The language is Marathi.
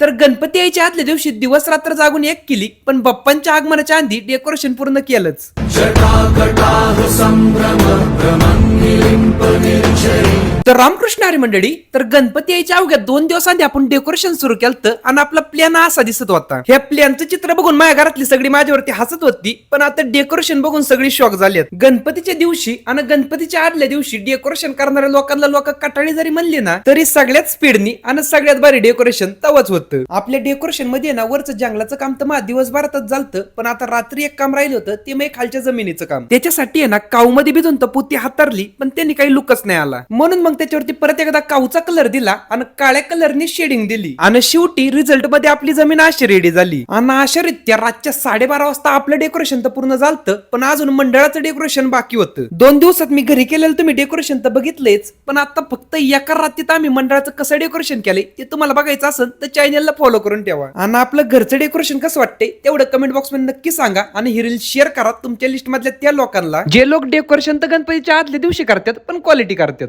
तर गणपती यायच्या आदल्या दिवशी दिवस रात्र जागून एक केली, पण बाप्पांच्या आगमनाच्या आधी डेकोरेशन पूर्ण केलंच. तर रामकृष्ण हरी मंडळी, तर गणपती यायच्या अवघ्या 2 दिवस आधी आपण डेकोरेशन सुरू केलं आणि आपला प्लॅन असा दिसत होता. ह्या प्लॅनचं चित्र बघून माझ्या घरातली सगळी माझ्यावरती हसत होती, पण आता डेकोरेशन बघून सगळी शॉक झाली. गणपतीच्या दिवशी आणि गणपतीच्या आदल्या दिवशी डेकोरेशन करणाऱ्या लोकांना लोक कटाळी जरी म्हणली ना, तरी सगळ्यात स्पीडनी आणि सगळ्यात भारी डेकोरेशन तवच होतं. आपल्या डेकोरेशन मध्ये ना वरचं जंगलाचं काम तर मला दिवसभरातच झालं, पण आता रात्री एक काम राहिलं होतं, ते मग खालच्या जमिनीचं काम. त्याच्यासाठी आहे ना काऊ मध्ये भिजून तर पुती हातारली, पण त्यांनी काही लुकच नाही आला. म्हणून मग त्याच्यावरती परत एकदा काऊचा कलर दिला आणि काळ्या कलरने शेडिंग दिली आणि शेवटी रिझल्ट मध्ये आपली जमीन अशी रेडी झाली. आणि अशा रित्या रातच्या 12:30 वाजता आपलं डेकोरेशन तर पूर्ण झालं, पण अजून मंडळाचं डेकोरेशन बाकी होतं. 2 दिवसात मी घरी केलेलं तुम्ही डेकोरेशन तर बघितलेच, पण आता फक्त एका रात्रीत आम्ही मंडळाचं कसं डेकोरेशन केलंय ते तुम्हाला बघायचं असेल तर चॅनलला फॉलो करून ठेवा. आणि आपलं घरचं डेकोरेशन कसं वाटतंय तेवढं कमेंट बॉक्स मध्ये नक्की सांगा आणि ही रील शेअर करा तुमच्या लिस्ट मधल्या त्या लोकांना जे लोक डेकोरेशन तर गणपतीच्या आदल्या दिवशी करतात पण क्वालिटी करतात.